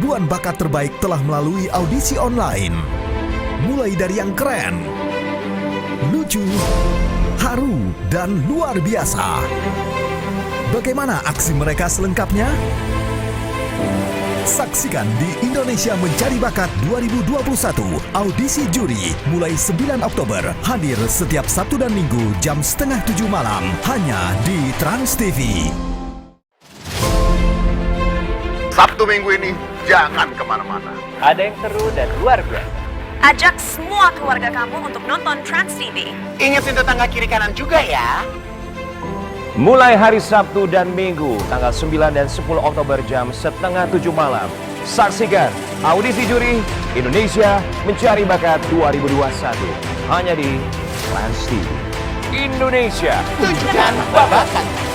ribuan bakat terbaik telah melalui audisi online. Mulai dari yang keren, lucu, haru, dan luar biasa. Bagaimana aksi mereka selengkapnya? Saksikan di Indonesia Mencari Bakat 2021 audisi juri mulai 9 Oktober, hadir setiap Sabtu dan Minggu jam 6:30 malam hanya di Trans TV. Sabtu Minggu ini jangan kemana-mana. Ada yang seru dan luar biasa. Ajak semua keluarga kamu untuk nonton Trans TV. Ingetin tetangga kiri kanan juga ya. Mulai hari Sabtu dan Minggu, tanggal 9 dan 10 Oktober jam 6:30 malam. Saksikan audisi juri Indonesia Mencari Bakat 2021 hanya di Trans TV. Indonesia Tunjukkan bakat.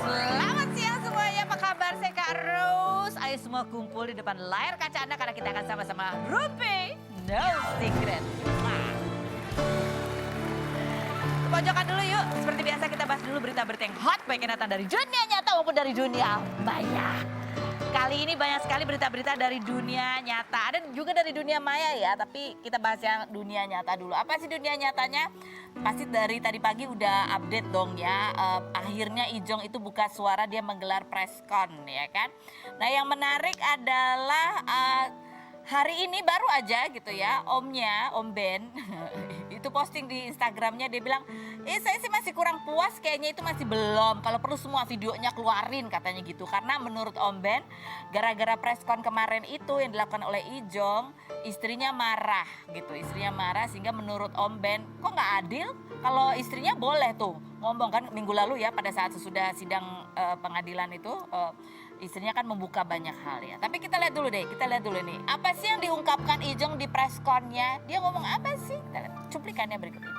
Selamat siang semuanya, apa kabar? Saya Kak Rose. Ayo semua kumpul di depan layar kaca Anda karena kita akan sama-sama rumpi No Secret. Wah. Ke pojokan dulu yuk. Seperti biasa kita bahas dulu berita-berita yang hot baik yang datang dari dunia nyata maupun dari dunia maya. Kali ini banyak sekali berita-berita dari dunia nyata. Ada juga dari dunia maya ya, tapi kita bahas yang dunia nyata dulu. Apa sih dunia nyatanya? Pasti dari tadi pagi udah update dong ya. Akhirnya Ijong itu buka suara, dia menggelar press con ya kan. Nah yang menarik adalah hari ini baru aja gitu ya, omnya, Om Ben, itu posting di Instagramnya, dia bilang, saya sih masih kurang puas, kayaknya itu masih belum, kalau perlu semua videonya keluarin katanya gitu. Karena menurut Om Ben, gara-gara preskon kemarin itu yang dilakukan oleh Ijong, istrinya marah gitu, istrinya marah sehingga menurut Om Ben, kok nggak adil kalau istrinya boleh tuh ngomong kan minggu lalu ya pada saat sesudah sidang pengadilan itu, istrinya kan membuka banyak hal ya. Tapi kita lihat dulu deh, kita lihat dulu nih. Apa sih yang diungkapkan Ijong di pressconnya? Dia ngomong apa sih? Kita lihat cuplikannya berikut ini.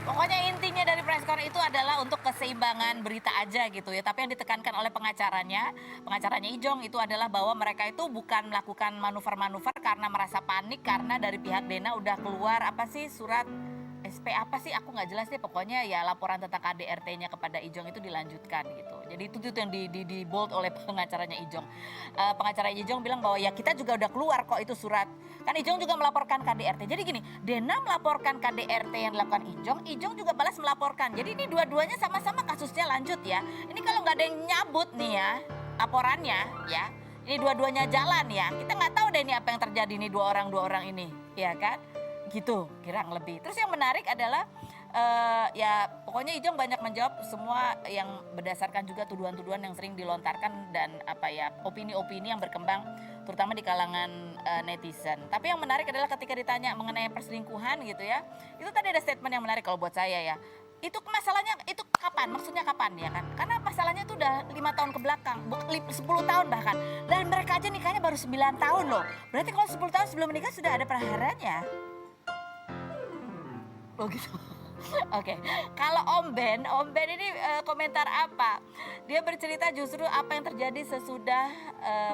Pokoknya intinya dari presscon itu adalah untuk keseimbangan berita aja gitu ya. Tapi yang ditekankan oleh pengacaranya Ijong itu adalah bahwa mereka itu bukan melakukan manuver-manuver karena merasa panik. Karena dari pihak Dena udah keluar apa sih surat SP apa sih, aku nggak jelas deh, pokoknya ya laporan tentang KDRT-nya kepada Ijong itu dilanjutkan gitu. Jadi itu yang di bold oleh pengacaranya Ijong. Pengacara Ijong bilang bahwa ya kita juga udah keluar kok itu surat. Kan Ijong juga melaporkan KDRT. Jadi gini, Dena melaporkan KDRT yang dilakukan Ijong juga balas melaporkan. Jadi ini dua-duanya sama-sama kasusnya lanjut ya. Ini kalau nggak ada yang nyabut nih ya laporannya ya, ini dua-duanya jalan ya. Kita nggak tahu deh ini apa yang terjadi nih dua orang ini, ya kan? Gitu kurang lebih. Terus yang menarik adalah ya pokoknya Ijong banyak menjawab semua yang berdasarkan juga tuduhan-tuduhan yang sering dilontarkan dan apa ya opini-opini yang berkembang terutama di kalangan netizen. Tapi yang menarik adalah ketika ditanya mengenai perselingkuhan gitu ya, itu tadi ada statement yang menarik kalau buat saya ya. Itu masalahnya itu kapan? Maksudnya kapan ya kan? Karena masalahnya itu udah 5 tahun ke belakang, 10 tahun bahkan. Dan mereka aja nikahnya baru 9 tahun loh. Berarti kalau 10 tahun sebelum menikah sudah ada peraharanya. Oh gitu. Oke. Kalau Om Ben ini komentar apa? Dia bercerita justru apa yang terjadi sesudah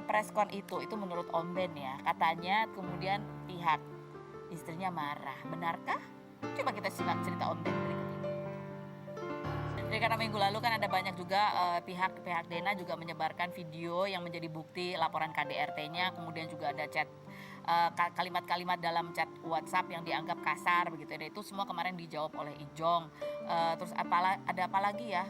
preskon itu. Itu menurut Om Ben ya. Katanya kemudian pihak istrinya marah. Benarkah? Coba kita simak cerita Om Ben berikut ini. Jadi karena minggu lalu kan ada banyak juga pihak Dena juga menyebarkan video yang menjadi bukti laporan KDRT-nya. Kemudian juga ada chat kalimat-kalimat dalam chat WhatsApp yang dianggap kasar begitu ya. Itu semua kemarin dijawab oleh Ijong. Terus ada apa lagi ya?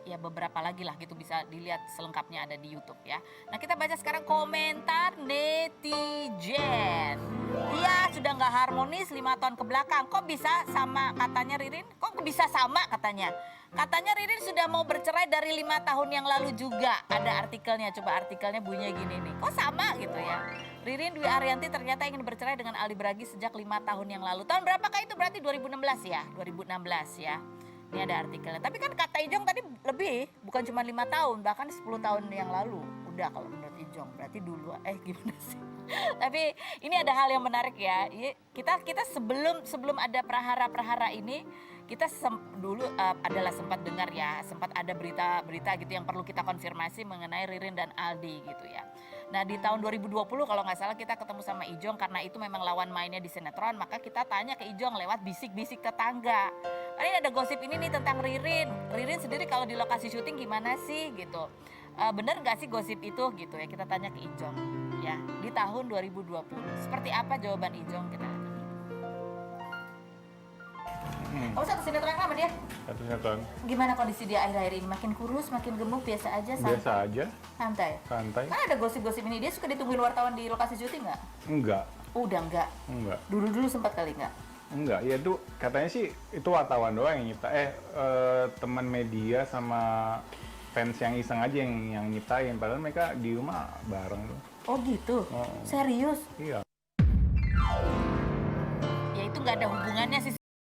Ya beberapa lagi lah gitu, bisa dilihat selengkapnya ada di YouTube ya. Nah kita baca sekarang komentar netizen. Iya sudah nggak harmonis 5 tahun ke belakang. Kok bisa sama katanya Ririn? Kok bisa sama katanya? Katanya Ririn sudah mau bercerai dari 5 tahun yang lalu juga. Ada artikelnya, coba artikelnya bunyinya gini nih. Kok sama gitu ya? Ririn Dwi Arianti ternyata ingin bercerai dengan Ali Bragi sejak 5 tahun yang lalu. Tahun berapakah itu? Berarti 2016 ya? 2016 ya. Ini ada artikelnya. Tapi kan kata Ijong tadi lebih, bukan cuma 5 tahun, bahkan 10 tahun yang lalu. Udah kalau menurut Ijong, berarti dulu. Gimana sih? Tapi ini ada hal yang menarik ya. Kita sebelum ada prahara-prahara ini, kita dulu adalah sempat dengar ya, sempat ada berita-berita gitu yang perlu kita konfirmasi mengenai Ririn dan Aldi gitu ya. Nah di tahun 2020 kalau nggak salah kita ketemu sama Ijong karena itu memang lawan mainnya di sinetron, maka kita tanya ke Ijong lewat bisik-bisik tetangga. Ini ada gosip ini nih tentang Ririn. Ririn sendiri kalau di lokasi syuting gimana sih gitu. Bener nggak sih gosip itu gitu ya, kita tanya ke Ijong ya di tahun 2020. Seperti apa jawaban Ijong kita? Kamu satu sinetron sama dia? Satu sinetron. Gimana kondisi dia akhir-akhir ini? Makin kurus, makin gemuk, biasa aja? Santai? Biasa aja. Santai? Santai. Kan ada gosip-gosip ini, dia suka ditungguin wartawan di lokasi syuting nggak? Enggak. Udah enggak? Enggak. Dulu-dulu sempat kali nggak? Enggak. Ya itu katanya sih itu wartawan doang yang nyipta. Teman media sama fans yang iseng aja yang nyiptain. Padahal mereka di rumah bareng tuh. Oh gitu? Oh. Serius? Iya. Ya itu nggak ada hubungan